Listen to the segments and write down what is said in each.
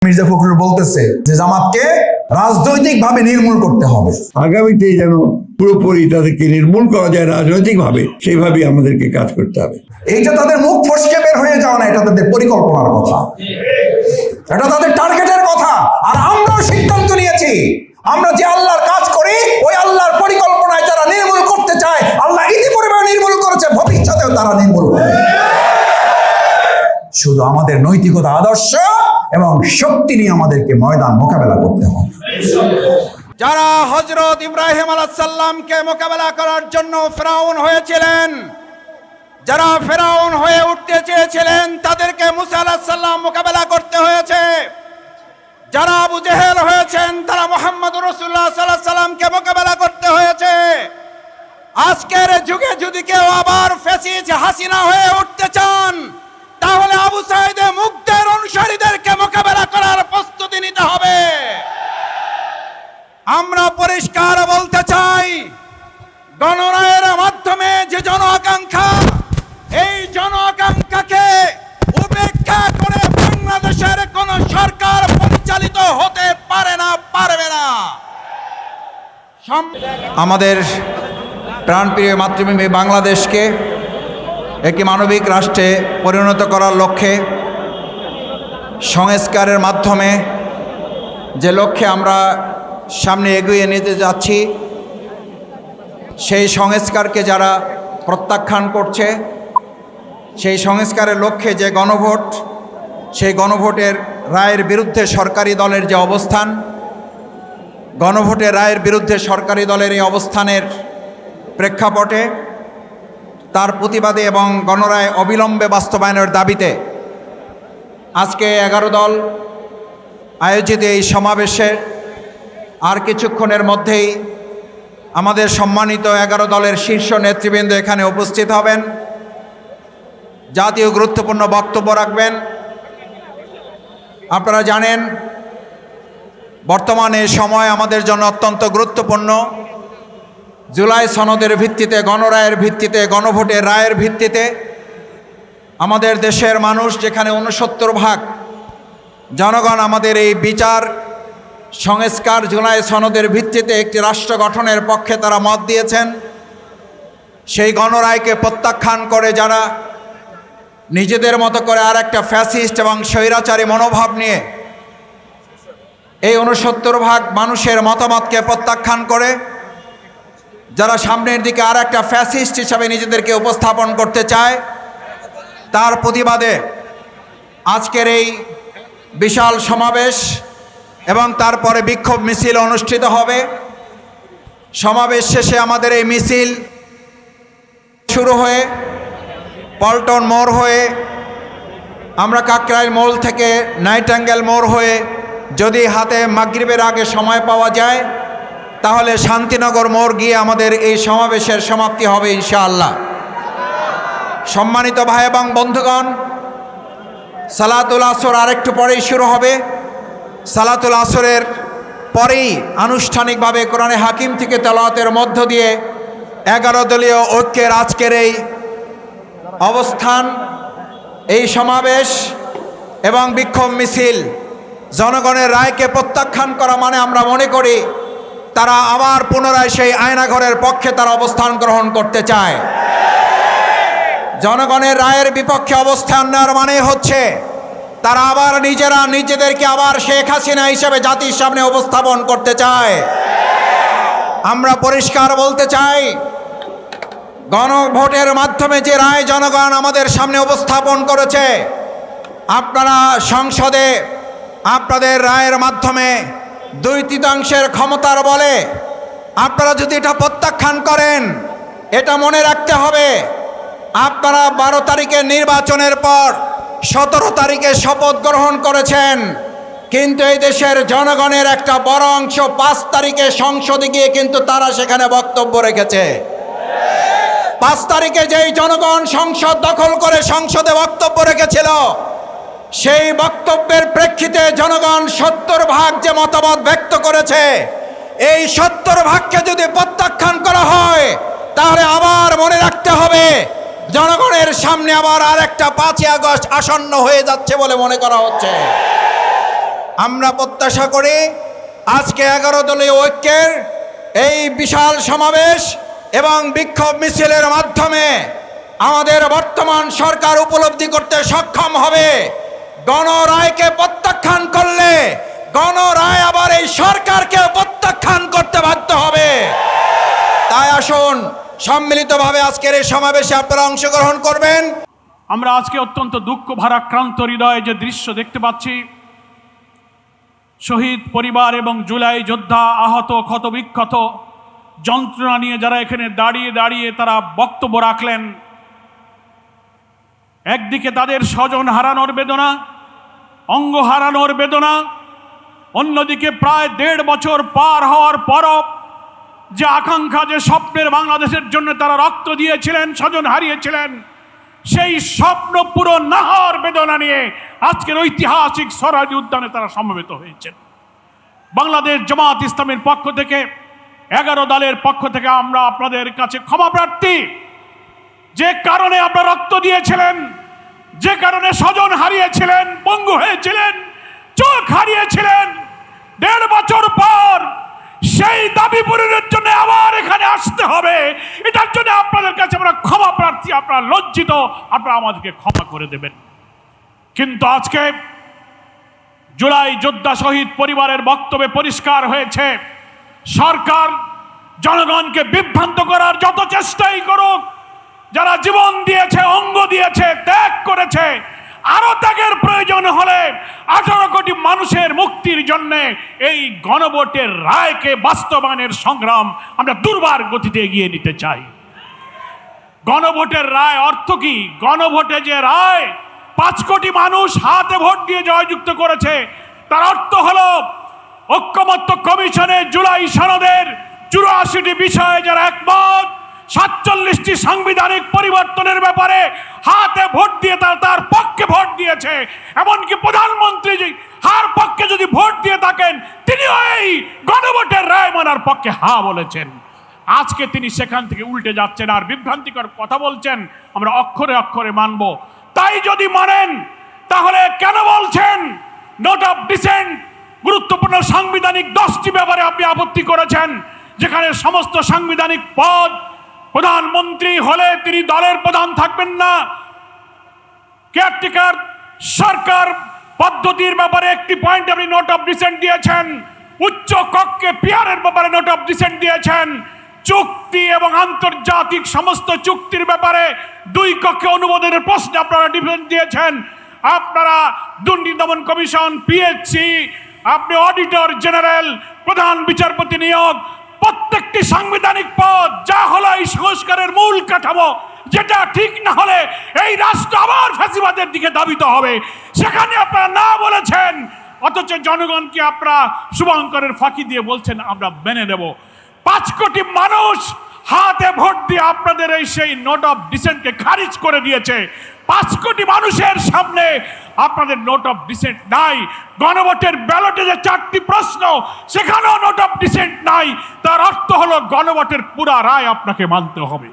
মির্জা ফখরুল বলতেছে যে জামাতকে রাজনৈতিকভাবে নির্মূল করতে হবে। আগামীতে যেন পুরোপুরি তাদেরকে নির্মূল করা যায় রাজনৈতিকভাবে, সেইভাবে আমাদেরকে কাজ করতে হবে। এইটা তাদের মুখ ফসকে বের হয়ে যাওয়া না, এটা তাদের পরিকল্পনার কথা, এটা তাদের টার্গেটের কথা। আর আমরাও সিদ্ধান্ত নিয়েছি, আমরা যে আল্লাহর কাজ করি ওই আল্লাহর পরিকল্পনায় যারা নির্মূল করতে চায়, আল্লাহ ইতিপূর্বে নির্মূল করেছে, ভবিষ্যতেও তারা নির্মূল করবে। শুধু আমাদের নৈতিকতা, আদর্শ এবং শক্তি নিয়ে আমাদেরকে ময়দান মোকাবেলা করতে হবে। যারা হযরত ইব্রাহিম আলাইহিস সালামকে মোকাবেলা করার জন্য ফেরাউন হয়েছিলেন, যারা ফেরাউন হয়ে উঠতে চেয়েছিলেন, তাদেরকে মুসা আলাইহিস সালাম মোকাবেলা করতে হয়েছে। যারা আবু জেহেল হয়েছেন, তারা মুহাম্মদুর রাসূলুল্লাহ সাল্লাল্লাহু আলাইহি সাল্লামকে মোকাবেলা করতে হয়েছে। আজকের যুগে যদি কেউ আবার ফ্যাসিস্ট হাসিনা হয়ে উঠতে চান, তাহলে আবু সাঈদ মুগ্ধের অনুসারীদেরকে মোকাবেলা করার প্রস্তুতি নিতে হবে। আমরা পরিষ্কার বলতে চাই, গণরায়ের মাধ্যমে যে জন আকাঙ্ক্ষা, এই জন আকাঙ্ক্ষাকে উপেক্ষা করে বাংলাদেশের কোন সরকার পরিচালিত হতে পারে না, পারবে না। আমাদের প্রাণপ্রিয় মাতৃভূমি বাংলাদেশকে একটি মানবিক রাষ্ট্রে পরিণত করার লক্ষ্যে সংস্কারের মাধ্যমে যে লক্ষ্যে আমরা সামনে এগিয়ে নিতে যাচ্ছি, সেই সংস্কারকে যারা প্রত্যাখ্যান করছে, সেই সংস্কারের লক্ষ্যে যে গণভোট, সেই গণভোটের রায়ের বিরুদ্ধে সরকারি দলের যে অবস্থান, গণভোটের রায়ের বিরুদ্ধে সরকারি দলের এই অবস্থানের প্রেক্ষাপটে তার প্রতিবাদে এবং গণরায় অবিলম্বে বাস্তবায়নের দাবিতে আজকে 11 দল আয়োজিত এই সমাবেশে আর কিছুক্ষণের মধ্যেই আমাদের সম্মানিত 11 দলের শীর্ষ নেতৃবৃন্দ এখানে উপস্থিত হবেন, জাতীয় গুরুত্বপূর্ণ বক্তব্য রাখবেন। আপনারা জানেন, বর্তমানে সময় আমাদের জন্য অত্যন্ত গুরুত্বপূর্ণ। জুলাই সনদের ভিত্তিতে, গণরায়ের ভিত্তিতে, গণভোটের রায়ের ভিত্তিতে আমাদের দেশের মানুষ, যেখানে 69% জনগণ আমাদের এই বিচার সংস্কার জুলাই সনদের ভিত্তিতে একটি রাষ্ট্র গঠনের পক্ষে তারা মত দিয়েছেন, সেই গণরায়কে প্রত্যাখ্যান করে যারা নিজেদের মতো করে আর একটা ফ্যাসিস্ট এবং স্বৈরাচারী মনোভাব নিয়ে এই 69% মানুষের মতামতকে প্রত্যাখ্যান করে যারা সামনের দিকে আর একটা ফ্যাসিস্ট হিসাবে নিজেদেরকে উপস্থাপন করতে চায়, তার প্রতিবাদে আজকের এই বিশাল সমাবেশ এবং তারপরে বিক্ষোভ মিছিল অনুষ্ঠিত হবে। সমাবেশ শেষে আমাদের এই মিছিল শুরু হয়ে পল্টন মোড় হয়ে, আমরা কাকরাইল মোড় থেকে নাইটাঙ্গেল মোড় হয়ে, যদি হাতে মাগরিবের আগে সময় পাওয়া যায়, তাহলে শান্তিনগর মোড় গিয়ে আমাদের এই সমাবেশের সমাপ্তি হবে ইনশাআল্লাহ। সম্মানিত ভাই এবং বন্ধুগণ, সালাতুল আসর আরেকটু পরেই শুরু হবে। সালাতুল আসরের পরেই আনুষ্ঠানিকভাবে কোরআনে হাকিম থেকে তেলাওয়াতের মধ্য দিয়ে 11 দলীয় ঐক্যের আজকের এই অবস্থান, এই সমাবেশ এবং বিক্ষোভ মিছিল জনগণের রায়কে প্রত্যাখ্যান করা মানে আমরা মনে করি তারা আবার পুনরায় সেই আয়নাঘরের পক্ষে তারা অবস্থান গ্রহণ করতে চায়। জনগণের রায়ের বিপক্ষে অবস্থান নেওয়ার মানে হচ্ছে তারা আবার নিজেদেরকে আবার শেখ হাসিনা হিসেবে জাতির সামনে উপস্থাপন করতে চায়। আমরা পরিষ্কার বলতে চাই, গণভোটের মাধ্যমে যে রায় জনগণ আমাদের সামনে উপস্থাপন করেছে, আপনারা সংসদে আপনাদের রায়ের মাধ্যমে 2/3 ক্ষমতার বলে আপনারা যদি এটা প্রত্যাখ্যান করেন, এটা মনে রাখতে হবে, আপনারা 12 তারিখের নির্বাচনের পর 17 তারিখে শপথ গ্রহণ করেছেন, কিন্তু এই দেশের জনগণের একটা বড় অংশ 5 তারিখে সংসদে গিয়ে কিন্তু তারা সেখানে বক্তব্য রেখেছে। 5 তারিখে যেই জনগণ সংসদ দখল করে সংসদে বক্তব্য রেখেছিল, সেই বক্তব্যের প্রেক্ষিতে জনগণ 70% যে মতামত ব্যক্ত করেছে, এই 70%কে যদি প্রত্যাখ্যান করা হয়, তাহলে আবার মনে রাখতে হবে জনগণের সামনে আবার আর একটা 5ই আগস্ট আসন্ন হয়ে যাচ্ছে বলে মনে করা হচ্ছে। আমরা প্রত্যাশা করি আজকে 11 দলীয় ঐক্যের এই বিশাল সমাবেশ এবং বিক্ষোভ মিছিলের মাধ্যমে আমাদের বর্তমান সরকার উপলব্ধি করতে সক্ষম হবে গণরায়কে প্রত্যাখ্যান করলে গণরায় আবার এই সরকারকে প্রত্যাখ্যান করতে বাধ্য হবে। তাই আসুন সম্মিলিতভাবে আজকের এই সমাবেশে আপনারা অংশগ্রহণ করবেন। আমরা আজকে অত্যন্ত দুঃখ ভারাক্রান্ত হৃদয়ে যে দৃশ্য দেখতে পাচ্ছি, শহীদ পরিবার এবং জুলাই যোদ্ধা আহত ক্ষতবিক্ষত যন্ত্রণা নিয়ে যারা এখানে দাঁড়িয়ে দাঁড়িয়ে তারা বক্তব্য রাখলেন, একদিকে তাদের স্বজন হারানোর বেদনা, অঙ্গ হারানোর বেদনা, অন্যদিকে প্রায় 1.5 বছর পার হওয়ার পরও যে আকাঙ্ক্ষা, যে স্বপ্নের বাংলাদেশের জন্য তারা রক্ত দিয়েছিলেন, স্বজন হারিয়েছিলেন, সেই স্বপ্ন পুরো না হওয়ার বেদনা নিয়ে আজকের ঐতিহাসিক স্বরাজ উদ্যানে তারা সমবেত হয়েছেন। বাংলাদেশ জামাত ইসলামের পক্ষ থেকে 11 দলের পক্ষ থেকে আমরা আপনাদের কাছে ক্ষমা প্রার্থী। যে কারণে আপনারা রক্ত দিয়েছিলেন, যে কারণে স্বজন হারিয়েছিলেন, পঙ্গু হয়েছিলেন, চোখ হারিয়েছিলেন, 1.5 বছর পর সেই দাবি পূরণের জন্য আবার এখানে আসতে হবে, এটার জন্য আপনাদের কাছে আমরা ক্ষমা প্রার্থী। আপনারা লজ্জিত, আপনারা আমাদেরকে ক্ষমা করে দেবেন। কিন্তু আজকে জুলাই যোদ্ধা শহীদ পরিবারের বক্তব্যে পরিষ্কার হয়েছে, সরকার জনগণকে বিভ্রান্ত করার যত চেষ্টাই করুক, যারা জীবন দিয়েছে, অঙ্গ দিয়েছে, ত্যাগ করেছে, আরো ত্যাগের প্রয়োজন হলে 18 কোটি মানুষের মুক্তির জন্য এই গণভোটের রায়কে বাস্তবায়নের সংগ্রাম আমরা দুর্বার গতিতে এগিয়ে নিতে চাই। গণভোটের রায় অর্থ কি? গণভোটে যে রায় 5 কোটি মানুষ হাতে ভোট দিয়ে জয়যুক্ত করেছে, তার অর্থ হলো ঐক্যমত্য কমিশনে জুলাই সনদের 84টি বিষয়ে যারা একমত, 47টি সাংবিধানিক পরিবর্তনের ব্যাপারে হাতে ভোট দিয়ে তার পক্ষে ভোট দিয়েছে। এমনকি প্রধানমন্ত্রী হার পক্ষে যদি ভোট দিয়ে থাকেন, তিনিও এই গণভোটের রায় মানার পক্ষে হা বলেছেন। আজকে তিনি সেখান থেকে উল্টে যাচ্ছেন আর বিভ্রান্তিকর কথা বলছেন, আমরা অক্ষরে অক্ষরে মানব। তাই যদি মানেন তাহলে কেন বলছেন নোট অফ ডিসেন্ট? গুরুত্বপূর্ণ সাংবিধানিক 10টি ব্যাপারে আপনি আপত্তি করেছেন, যেখানে সমস্ত সাংবিধানিক পদ, প্রধানমন্ত্রী হলে তিনি দলের প্রধান থাকবেন না, কেয়ারটেকার সরকার পদ্ধতির ব্যাপারে একটি পয়েন্ট আপনি নোট অফ ডিসেন্ট দিয়েছেন, উচ্চ কক্ষে পিয়ারের ব্যাপারে নোট অফ ডিসেন্ট দিয়েছেন, চুক্তি এবং আন্তর্জাতিক সমস্ত চুক্তির ব্যাপারে 2 কক্ষে অনুমোদনের প্রশ্নে আপনারা ডিসেন্ট দিয়েছেন। আপনারা দুর্নীতি দমন কমিশন, পিএসসি, আপনি অডিটর জেনারেল, প্রধান বিচারপতি নিয়োগ, প্রত্যেকটি সাংবিধানিক পদ যা হলো এই সংস্কারের মূল কাঠামো, যেটা ঠিক না হলে এই রাষ্ট্র আবার ফ্যাসিবাদের দিকে ধাবিত হবে, সেখানে আপনারা না বলেছেন। অথচ জনগণকে আপনারা শুভঙ্করের ফাঁকি দিয়ে বলছেন আমরা মেনে নেব। 5 কোটি মানুষ হাতে ভোট দিয়ে আপনাদের এই সেই নোট অফ ডিসেন্টকে খারিজ করে দিয়েছে। 5 কোটি মানুষের সামনে আপনাদের নোট অফ ডিসেন্ট নাই। গণভোটের ব্যালটে যে 4টি প্রশ্ন, সেখানেও নোট অফ ডিসেন্ট নাই। তার অর্থ হলো গণভোটের পুরা রায় আপনাকে মানতে হবে।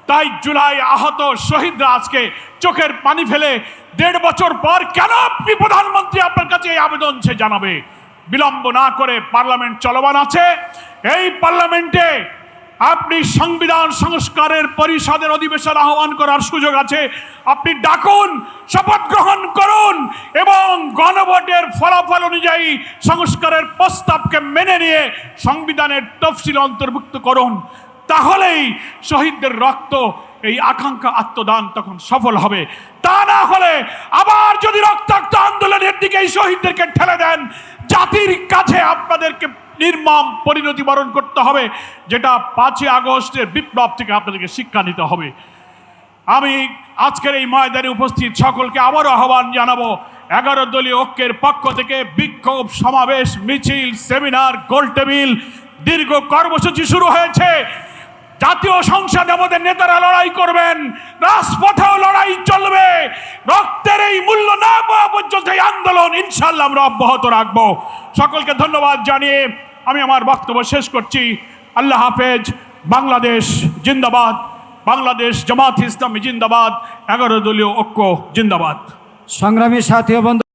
তাই জুলাই আহত শহীদরা আজকে চোখের পানি ফেলে 1.5 বছর পর কেন আপনি প্রধানমন্ত্রী আপনার কাছে এই আবেদন সে জানাবে? বিলম্ব না করে পার্লামেন্ট চলমান আছে, এই পার্লামেন্টে আপনি সংবিধান সংস্কারের পরিষদের অধিবেশন আহ্বান করার সুযোগ আছে। আপনি ডাকুন, শপথ গ্রহণ করুন এবং গণভোটের ফলাফল অনুযায়ী সংস্কারের প্রস্তাবকে মেনে নিয়ে সংবিধানের তফসিল অন্তর্ভুক্ত করুন। তাহলেই শহীদদের রক্ত, এই আকাঙ্ক্ষা, আত্মদান তখন সফল হবে। তা না হলে আবার যদি রক্তাক্ত আন্দোলনের দিকে এই শহীদদেরকে ঠেলে দেন, জাতির কাছে আপনাদেরকে নির্মম পরিণতি বরণ করতে হবে, যেটা 5ই আগস্টের বিপ্লব থেকে আপনাদেরকে শিক্ষা নিতে হবে। আমি আজকের এই ময়দানে উপস্থিত সকলকে আবারও আহ্বান জানাবো, 11 দলীয় ঐক্যের পক্ষ থেকে বিক্ষোভ, সমাবেশ, মিছিল, সেমিনার, গোলটেবিল, দীর্ঘ কর্মসূচি শুরু হয়েছে। জাতীয় সংসদে আমাদের নেতারা লড়াই করবেন, রাজপথেও লড়াই চলবে। রক্তের এই মূল্য না পাওয়া পর্যন্ত এই আন্দোলন ইনশাল্লাহ আমরা অব্যাহত রাখবো। সকলকে ধন্যবাদ জানিয়ে আমি আমার বক্তব্য শেষ করছি। আল্লাহ হাফেজ। বাংলাদেশ জিন্দাবাদ, বাংলাদেশ জামাত ইসলামী জিন্দাবাদ, 11 দলীয় ঐক্য জিন্দাবাদ। সংগ্রামী সাথী ও বন্ধু